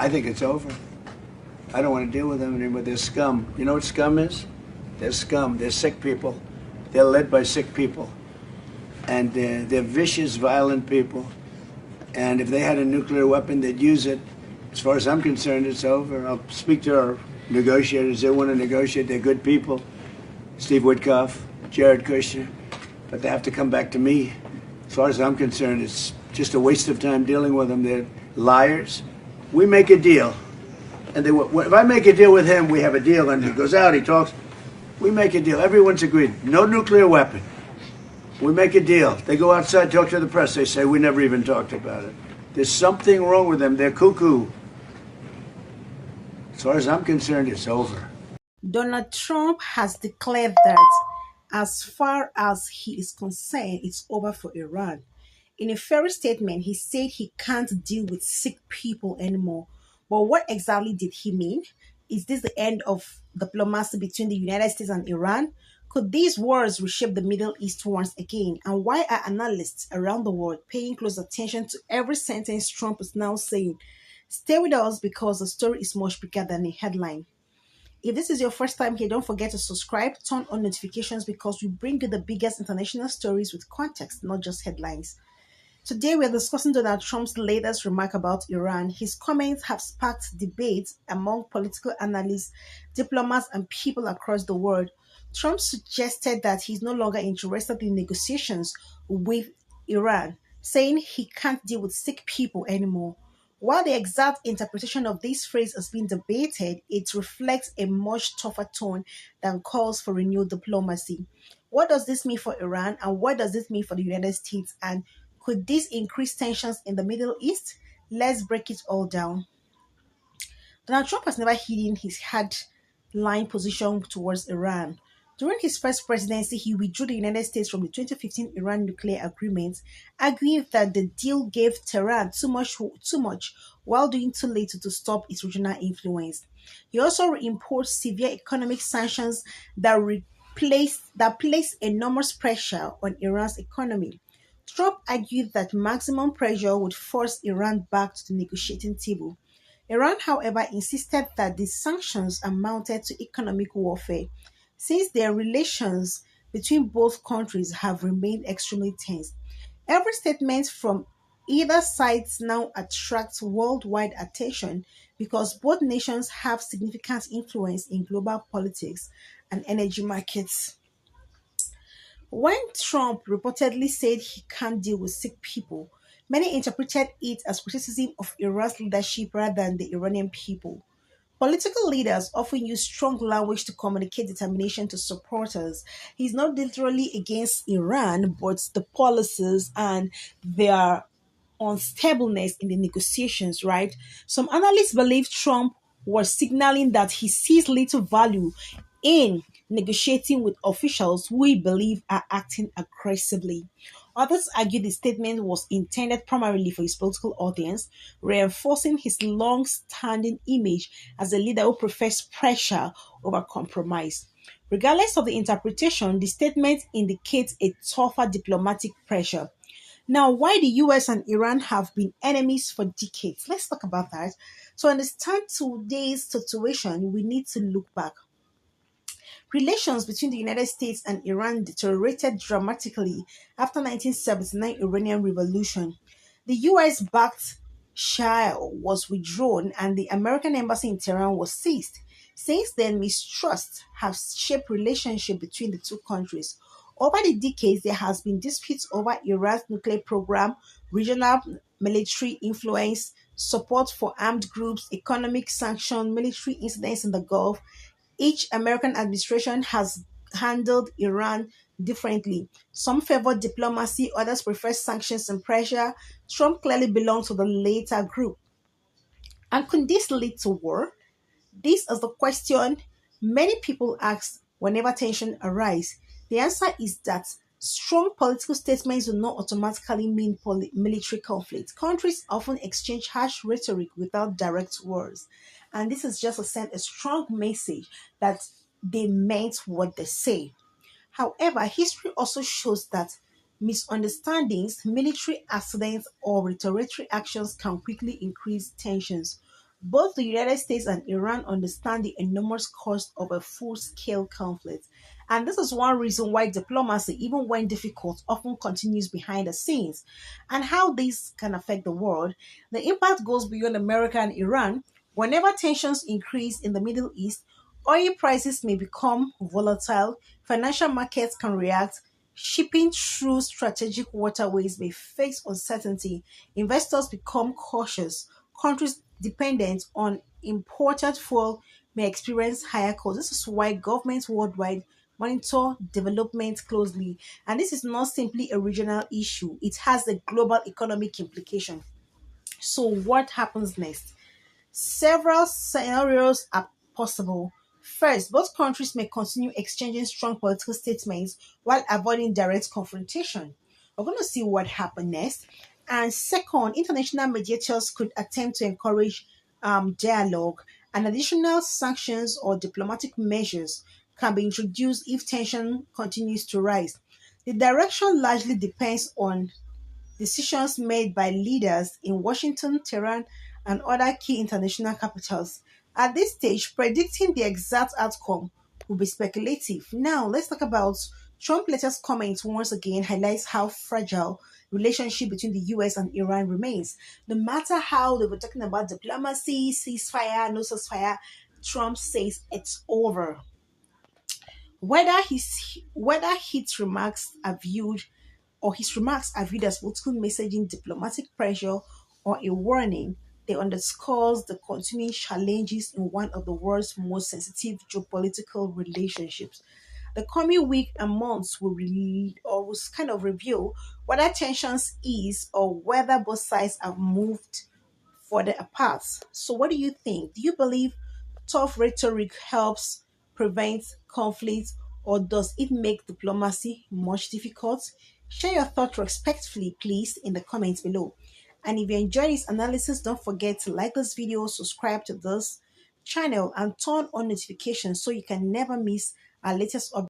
I think it's over. I don't want to deal with them anymore. They're scum. You know what scum is? They're scum. They're sick people. They're led by sick people. And they're vicious, violent people. And if they had a nuclear weapon, they'd use it. As far as I'm concerned, it's over. I'll speak to our negotiators. They want to negotiate. They're good people. Steve Witkoff, Jared Kushner. But they have to come back to me. As far as I'm concerned, it's just a waste of time dealing with them. They're liars. We make a deal. And if I make a deal with him, we have a deal. And he goes out, he talks. We make a deal. Everyone's agreed. No nuclear weapon. We make a deal. They go outside, talk to the press. They say, we never even talked about it. There's something wrong with them. They're cuckoo. As far as I'm concerned, it's over. Donald Trump has declared that, as far as he is concerned, it's over for Iran. In a fairy statement, he said he can't deal with sick people anymore. But what exactly did he mean? Is this the end of diplomacy between the United States and Iran? Could these wars reshape the Middle East once again? And why are analysts around the world paying close attention to every sentence Trump is now saying? Stay with us because the story is much bigger than a headline. If this is your first time here, don't forget to subscribe, turn on notifications because we bring you the biggest international stories with context, not just headlines. Today, we are discussing Donald Trump's latest remark about Iran. His comments have sparked debate among political analysts, diplomats, and people across the world. Trump suggested that he's no longer interested in negotiations with Iran, saying he can't deal with sick people anymore. While the exact interpretation of this phrase has been debated, it reflects a much tougher tone than calls for renewed diplomacy. What does this mean for Iran and what does this mean for the United States? And could this increase tensions in the Middle East? Let's break it all down. Donald Trump has never hidden his hard-line position towards Iran. During his first presidency, he withdrew the United States from the 2015 Iran nuclear agreement, arguing that the deal gave Tehran too much while doing too little to stop its regional influence. He also imposed severe economic sanctions that placed enormous pressure on Iran's economy. Trump argued that maximum pressure would force Iran back to the negotiating table. Iran, however, insisted that the sanctions amounted to economic warfare, since their relations between both countries have remained extremely tense. Every statement from either side now attracts worldwide attention because both nations have significant influence in global politics and energy markets. When Trump reportedly said he can't deal with sick people, many interpreted it as criticism of Iran's leadership rather than the Iranian people. Political leaders often use strong language to communicate determination to supporters. He's not literally against Iran, but the policies and their unstableness in the negotiations, right? Some analysts believe Trump was signaling that he sees little value in negotiating with officials who he believe are acting aggressively. Others argue the statement was intended primarily for his political audience, reinforcing his long standing image as a leader who prefers pressure over compromise. Regardless of the interpretation, the statement indicates a tougher diplomatic pressure. Now, why the US and Iran have been enemies for decades? Let's talk about that. To understand today's situation, we need to look back. Relations between the United States and Iran deteriorated dramatically after 1979 Iranian Revolution. The US-backed Shah was withdrawn and the American embassy in Tehran was seized. Since then, mistrust has shaped relationship between the two countries. Over the decades, there has been disputes over Iran's nuclear program, regional military influence, support for armed groups, economic sanctions, military incidents in the Gulf. Each American administration has handled Iran differently. Some favor diplomacy, others prefer sanctions and pressure. Trump clearly belongs to the latter group. And could this lead to war? This is the question many people ask whenever tension arises. The answer is that strong political statements do not automatically mean military conflict. Countries often exchange harsh rhetoric without direct words. And this is just to send a strong message that they meant what they say. However, history also shows that misunderstandings, military accidents, or retaliatory actions can quickly increase tensions. Both the United States and Iran understand the enormous cost of a full scale conflict. And this is one reason why diplomacy, even when difficult, often continues behind the scenes. And how this can affect the world. The impact goes beyond America and Iran. Whenever tensions increase in the Middle East, oil prices may become volatile, financial markets can react, shipping through strategic waterways may face uncertainty, investors become cautious, countries dependent on imported fuel may experience higher costs. This is why governments worldwide monitor development closely. And this is not simply a regional issue, it has a global economic implication. So, what happens next? Several scenarios are possible. First, both countries may continue exchanging strong political statements while avoiding direct confrontation. We're going to see what happens next. And second, international mediators could attempt to encourage dialogue, and additional sanctions or diplomatic measures can be introduced if tension continues to rise. The direction largely depends on decisions made by leaders in Washington, Tehran, and other key international capitals. At this stage, predicting the exact outcome will be speculative. Now, let's talk about Trump's latest comments once again highlights how fragile relationship between the US and Iran remains. No matter how they were talking about diplomacy, ceasefire, no ceasefire, Trump says it's over. Whether his remarks are viewed as political messaging, diplomatic pressure, or a warning, they underscores the continuing challenges in one of the world's most sensitive geopolitical relationships. The coming week and months will kind of reveal whether tensions ease or whether both sides have moved further apart. So, what do you think? Do you believe tough rhetoric helps prevent conflict, or does it make diplomacy much difficult? Share your thoughts respectfully, please, in the comments below. And if you enjoyed this analysis, don't forget to like this video, subscribe to this channel, and turn on notifications so you can never miss our latest update.